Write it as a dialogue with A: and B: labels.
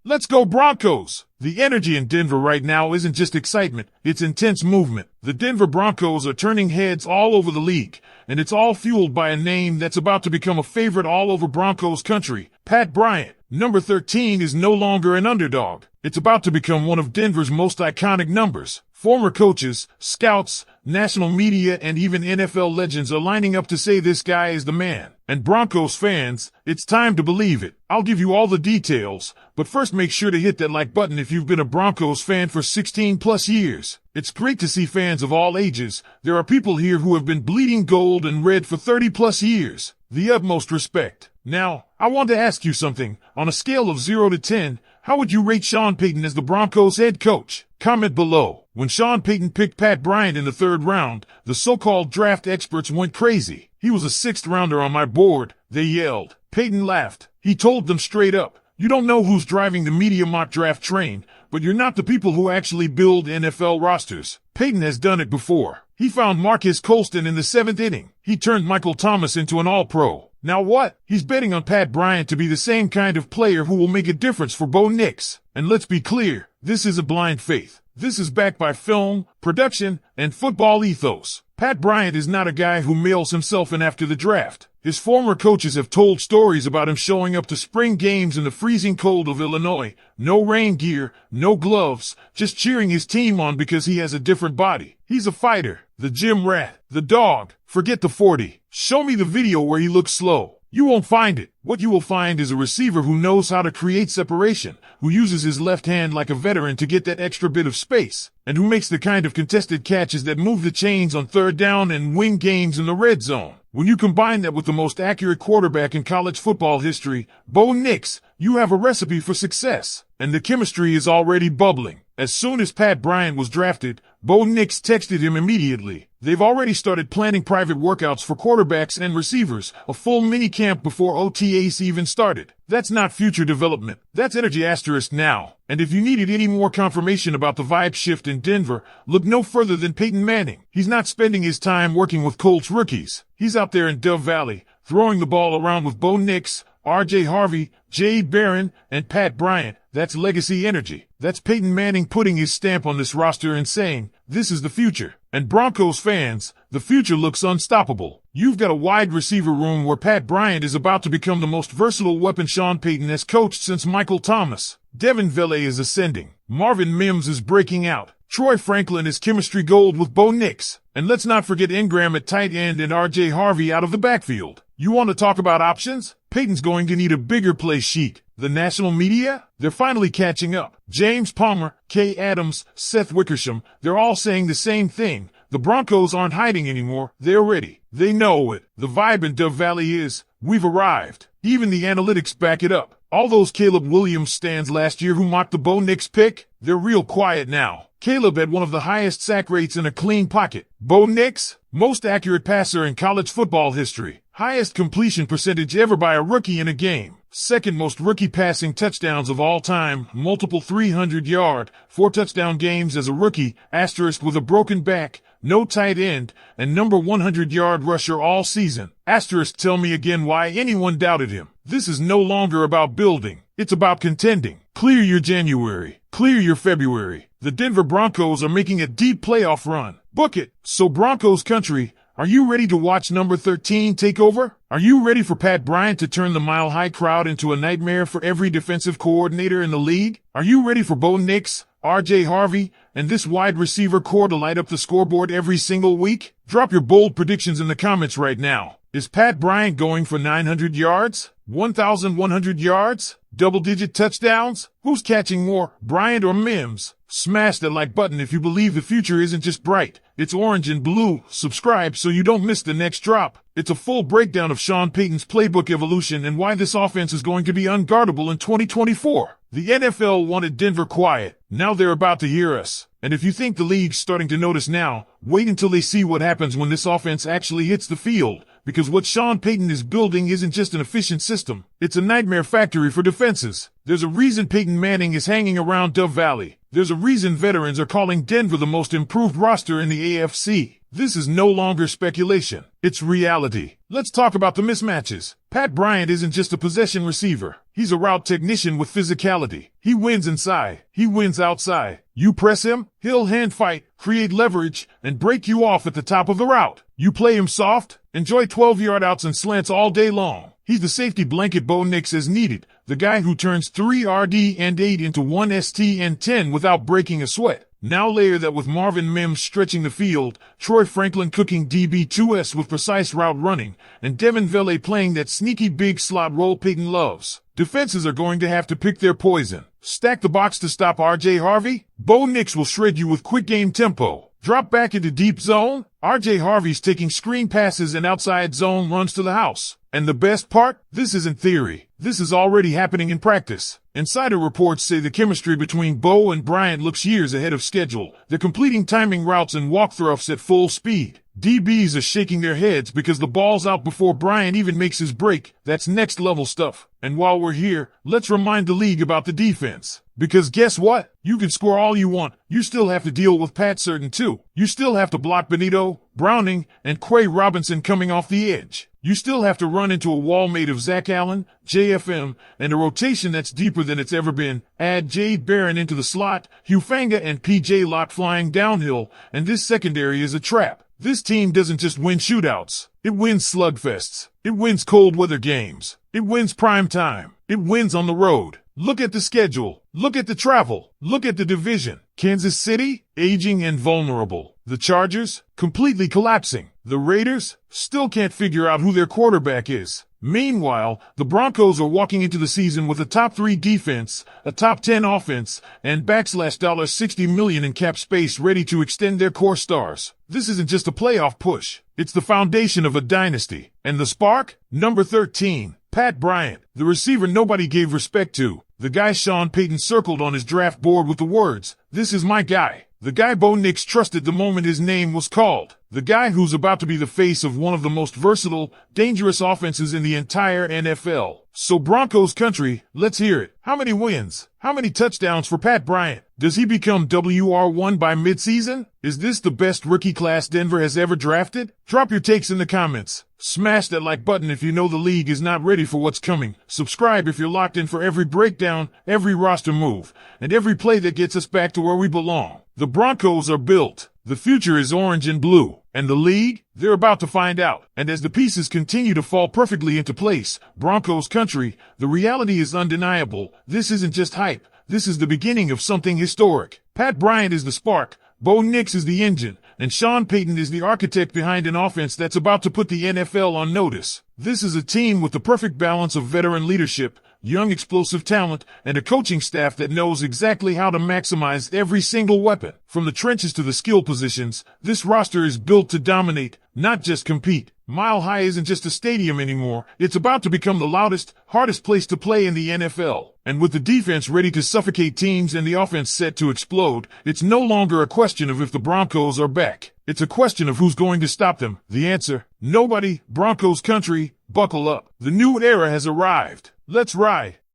A: Let's go Broncos! The energy in Denver right now isn't just excitement, it's intense movement. The Denver Broncos are turning heads all over the league, and it's all fueled by a name that's about to become a favorite all over Broncos country, Pat Bryant. Number 13 is no longer an underdog. It's about to become one of Denver's most iconic numbers. Former coaches, scouts, national media, and even NFL legends are lining up to say this guy is the man. And Broncos fans, it's time to believe it. I'll give you all the details, but first make sure to hit that like button if you've been a Broncos fan for 16 plus years. It's great to see fans of all ages. There are people here who have been bleeding gold and red for 30 plus years. The utmost respect. Now, I want to ask you something. On a scale of 0 to 10, how would you rate Sean Payton as the Broncos head coach? Comment below. When Sean Payton picked Pat Bryant in the 3rd round, the so-called draft experts went crazy. He was a 6th rounder on my board, they yelled. Payton laughed. He told them straight up, you don't know who's driving the media mock draft train, but you're not the people who actually build NFL rosters. Payton has done it before. He found Marquez Colston in the 7th inning. He turned Michael Thomas into an all-pro. Now what? He's betting on Pat Bryant to be the same kind of player who will make a difference for Bo Nix. And let's be clear, this is a blind faith. This is backed by film, production, and football ethos. Pat Bryant is not a guy who mails himself in after the draft. His former coaches have told stories about him showing up to spring games in the freezing cold of Illinois. No rain gear, no gloves, just cheering his team on because he has a different body. He's a fighter, the gym rat, the dog. Forget the 40. Show me the video where he looks slow. You won't find it. What you will find is a receiver who knows how to create separation, who uses his left hand like a veteran to get that extra bit of space, and who makes the kind of contested catches that move the chains on 3rd down and win games in the red zone. When you combine that with the most accurate quarterback in college football history, Bo Nix, you have a recipe for success. And the chemistry is already bubbling. As soon as Pat Bryant was drafted, Bo Nix texted him immediately. They've already started planning private workouts for quarterbacks and receivers, a full mini camp before OTAs even started. That's not future development. That's energy asterisk now. And if you needed any more confirmation about the vibe shift in Denver, look no further than Peyton Manning. He's not spending his time working with Colts rookies. He's out there in Dove Valley, throwing the ball around with Bo Nix, R.J. Harvey, Jay Barron, and Pat Bryant. That's legacy energy. That's Peyton Manning putting his stamp on this roster and saying, this is the future. And Broncos fans, the future looks unstoppable. You've got a wide receiver room where Pat Bryant is about to become the most versatile weapon Sean Payton has coached since Michael Thomas. Devin Vele is ascending. Marvin Mims is breaking out. Troy Franklin is chemistry gold with Bo Nix. And let's not forget Ingram at tight end and R.J. Harvey out of the backfield. You want to talk about options? Peyton's going to need a bigger play sheet. The national media? They're finally catching up. James Palmer, Kay Adams, Seth Wickersham, they're all saying the same thing. The Broncos aren't hiding anymore. They're ready. They know it. The vibe in Dove Valley is, we've arrived. Even the analytics back it up. All those Caleb Williams stands last year who mocked the Bo Nix pick, they're real quiet now. Caleb had one of the highest sack rates in a clean pocket. Bo Nix, most accurate passer in college football history. Highest completion percentage ever by a rookie in a game. Second most rookie passing touchdowns of all time. Multiple 300-yard, 4-touchdown games as a rookie, asterisk with a broken back, no tight end, and number 100-yard rusher all season. Asterisk tell me again why anyone doubted him. This is no longer about building. It's about contending. Clear your January. Clear your February. The Denver Broncos are making a deep playoff run. Book it. So Broncos country, are you ready to watch number 13 take over? Are you ready for Pat Bryant to turn the mile-high crowd into a nightmare for every defensive coordinator in the league? Are you ready for Bo Nix, R.J. Harvey, and this wide receiver core to light up the scoreboard every single week? Drop your bold predictions in the comments right now. Is Pat Bryant going for 900 yards? 1,100 yards? Double-digit touchdowns? Who's catching more, Bryant or Mims? Smash that like button if you believe the future isn't just bright. It's orange and blue. Subscribe so you don't miss the next drop. It's a full breakdown of Sean Payton's playbook evolution and why this offense is going to be unguardable in 2024. The NFL wanted Denver quiet. Now they're about to hear us. And if you think the league's starting to notice now, wait until they see what happens when this offense actually hits the field. Because what Sean Payton is building isn't just an efficient system. It's a nightmare factory for defenses. There's a reason Peyton Manning is hanging around Dove Valley. There's a reason veterans are calling Denver the most improved roster in the AFC. This is no longer speculation. It's reality. Let's talk about the mismatches. Pat Bryant isn't just a possession receiver. He's a route technician with physicality. He wins inside. He wins outside. You press him, he'll hand fight, create leverage, and break you off at the top of the route. You play him soft, enjoy 12-yard outs and slants all day long. He's the safety blanket Bo Nix as needed, the guy who turns 3 RD and 8 into 1 ST and 10 without breaking a sweat. Now layer that with Marvin Mims stretching the field, Troy Franklin cooking DB2S with precise route running, and Devin Vele playing that sneaky big slot role Payton loves. Defenses are going to have to pick their poison. Stack the box to stop RJ Harvey? Bo Nix will shred you with quick game tempo. Drop back into deep zone? RJ Harvey's taking screen passes and outside zone runs to the house. And the best part? This isn't theory. This is already happening in practice. Insider reports say the chemistry between Bo and Bryant looks years ahead of schedule. They're completing timing routes and walk-throughs at full speed. DBs are shaking their heads because the ball's out before Bryant even makes his break. That's next-level stuff. And while we're here, let's remind the league about the defense. Because guess what? You can score all you want. You still have to deal with Pat Certain too. You still have to block Benito, Browning, and Quay Robinson coming off the edge. You still have to run into a wall made of Zach Allen, JFM, and a rotation that's deeper than it's ever been. Add Jade Barron into the slot, Hufanga and PJ Lott flying downhill, and this secondary is a trap. This team doesn't just win shootouts. It wins slugfests. It wins cold weather games. It wins prime time. It wins on the road. Look at the schedule. Look at the travel. Look at the division. Kansas City, aging and vulnerable. The Chargers, completely collapsing. The Raiders, still can't figure out who their quarterback is. Meanwhile, the Broncos are walking into the season with a top 3 defense, a top 10 offense, and $60 million in cap space ready to extend their core stars. This isn't just a playoff push. It's the foundation of a dynasty. And the spark? Number 13, Pat Bryant, the receiver nobody gave respect to. The guy Sean Payton circled on his draft board with the words, "This is my guy." The guy Bo Nix trusted the moment his name was called. The guy who's about to be the face of one of the most versatile, dangerous offenses in the entire NFL. So Broncos country, let's hear it. How many wins? How many touchdowns for Pat Bryant? Does he become WR1 by midseason? Is this the best rookie class Denver has ever drafted? Drop your takes in the comments. Smash that like button if you know the league is not ready for what's coming. Subscribe if you're locked in for every breakdown, every roster move, and every play that gets us back to where we belong. The Broncos are built. The future is orange and blue. And the league? They're about to find out. And as the pieces continue to fall perfectly into place, Broncos country, the reality is undeniable. This isn't just hype. This is the beginning of something historic. Pat Bryant is the spark, Bo Nix is the engine, and Sean Payton is the architect behind an offense that's about to put the NFL on notice. This is a team with the perfect balance of veteran leadership, young explosive talent, and a coaching staff that knows exactly how to maximize every single weapon. From the trenches to the skill positions, this roster is built to dominate, not just compete. Mile High isn't just a stadium anymore. It's about to become the loudest, hardest place to play in the NFL. And with the defense ready to suffocate teams and the offense set to explode, it's no longer a question of if the Broncos are back. It's a question of who's going to stop them. The answer? Nobody. Broncos country, buckle up. The new era has arrived. Let's ride.